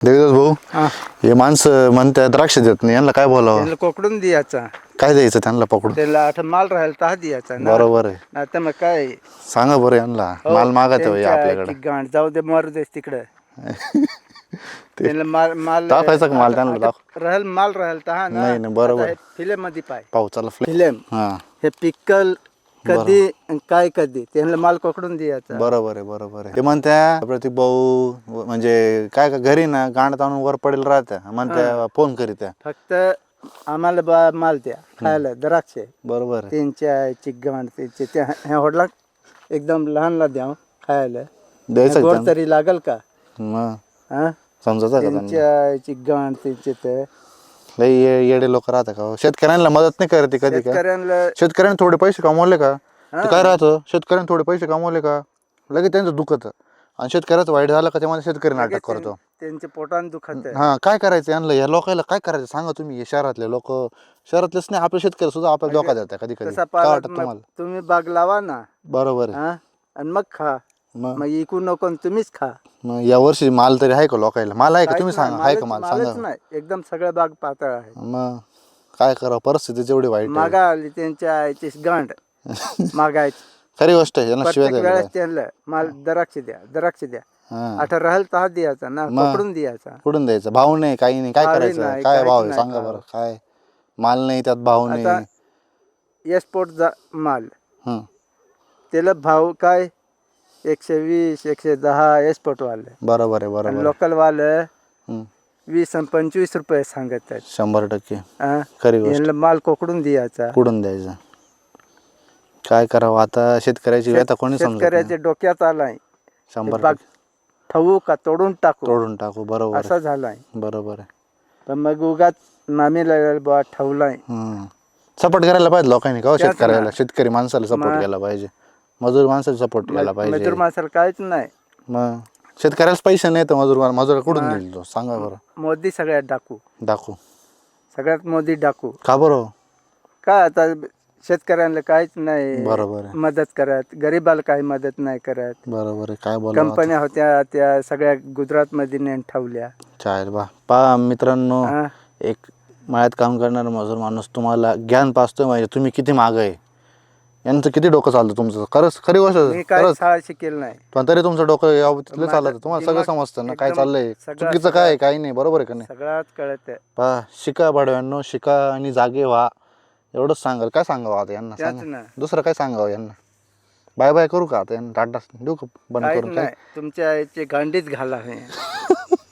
देवदास भाऊ, हा हे माणसं म्हणतात द्राक्ष देत नाही, यांना काय बोलावं? त्यांना कोकडून द्यायचा, काय द्यायचं त्यांना पकडून? त्याला आठ माल राहील तर द्यायचा ना. बरोबर आहे. आता मग काय सांगा बरं यांना, हो, माल मागत आहे त्यांच्या आपल्याकडे. आईची गांड जाऊ दे, मरू दे तिकडे. त्यांना माल माल टाकायचा का माल त्यांना? राहील माल राहील तर हा ना. नाही, नाही, बरोबर. फिलेम मध्ये पाय पाहू चला. फिलेम हा हे पिकल कधी आणि काय कधी त्यांना माल कोकडून द्यायचा. बरोबर आहे, बरोबर आहे. ते म्हणत्या प्रतीक भाऊ म्हणजे काय का घरी ना गांड आणून वर पडेल राहत्या, म्हणत्या फोन करीत्या. फक्त आम्हाला माल द्या खायला द्राक्ष. बरोबर आहे. त्यांच्या आईची गांड त्यांचे त्या ह्या होडला एकदम लहानला द्या खायला. द्यायचं गोड का तरी लागल का? मग हा समजत का त्यांना? त्यांच्या आईची गांड त्यांचे ते लई येडे लोक राहतात का हो? शेतकऱ्यांना मदत नाही करते कधी का? शेतकऱ्यांना शेतकऱ्यांनी थोडे पैसे कमवले का? ते काय राहतं, शेतकऱ्यांनी थोडे पैसे कमवले का लगेच त्यांचं दुखत, आणि शेतकऱ्याचं वाईट झालं का त्यामध्ये शेतकरी नाटक करतो. त्यांच्या पोटान दुखत आहे. हा काय करायचं यांना, या लोकांना काय करायचं सांगा तुम्ही? हे शहरातले लोक, शहरातलेच नाही आपले शेतकरी सुद्धा आपल्याला धोका देतात कधी कधी. तसा काय पाला वाटत मग तुम्हाला? तुम्ही बाग लावा ना. बरोबर आहे. हा आणि मग खा. मग मग इकू नको आणि तुम्हीच खा. मग या वर्षी माल तरी आहे का लोकायला? माल आहे का? तुम्ही काहीच नाही, सांगा, आहे का माल? मालच सांगा. नाही, एकदम सगळं बाग पातळ आहे. मग काय करावं, परिस्थिती जेवढी वाईट आहे. मागा आली त्यांच्या आईची गांड मागायची. खरी गोष्ट आहे, यांना शिवाय प्रत्येक द्यायला वेळेस त्यांना माल द्राक्ष द्या द्राक्ष द्या. हा. आता राहील तर द्यायचा ना, पकडून द्यायचा. कुठून द्यायचं? भाव नाही, काही नाही, काय भावही करायचं? नाही, काय काहीच भाव आहे नाही सांगा भाव. बरं? काय माल नाही, त्यात भाव नाही. आता एक्सपोर्ट माल हं. त्याला भाव काय 120 110 एक्सपोर्ट वाले. बरोबर आहे, बरोबर आणि आहे. लोकल वाले हं. 20 आणि 25 रुपये सांगत आहेत. 100% हा? खरी गोष्ट. यांना माल कोकडून द्यायचा. कुठून द्यायचं? काय करावं आता? शेतकऱ्याची व्यथा कोणी समजत नाही. शेतकऱ्याच्या डोक्यात आलाय 100% बाग ठेवू का तोडून टाकू तोडून टाकू. बरोबर आहे, असा झालाय. बरोबर आहे. पण मग उगाच मामीला बा ठेवलाय. हं. सपोर्ट करायला पाहिजे लोकांनी का हो? त्याच ना. शेतकऱ्याला, शेतकरी माणसाला सपोर्ट केला पाहिजे, मजूर माणसाला सपोर्ट केला पाहिजे. मजूर माणसाला काहीच नाही. मग शेतकऱ्यालाच पैसे नाही तर मजूर कुठून देईल तो? सांगा बरं. मोदी सगळ्यात डाकू, दाखवू सगळ्यात मोदी डाकू. का बरं? काय आता शेतकऱ्यांना काहीच नाही बरोबर आहे, मदत करत, गरीबाला काही मदत नाही करत. बरोबर आहे. काय बोला कंपन्या होत्या त्या सगळ्या गुजरात मध्ये नेऊन ठेवल्या. चालेल बा. पहा मित्रांनो, हा? एक मळ्यात काम करणारा मजूर माणूस तुम्हाला ज्ञान पाचतोय म्हणजे तुम्ही किती माग आहे, यांचं किती डोकं चालतं तुमचं. खरंच खरी गोष्ट मी काय खरंच. शाळा शिकेल नाही. पण तरी तुमचं डोकं या तिथलं माझं चालतं, तुम्हाला सगळं दिमाग समजतं ना काय एकदम चाललंय, सगळं- चुकीचं काय आहे, काही नाही. बरोबर आहे का नाही? सगळ्यात कळत आहे. पहा, शिका भाडव्यांनो, शिका आणि जागे व्हा. एवढंच सांगाल. काय सांगावं आता यांना? त्याच सांगा ना. दुसरं काय सांगावं यांना? बाय बाय करू का आता यांना? टाटा देऊ का बंद काहीच करून? काय नाही, तुमच्या याची गांडीच घाला हे.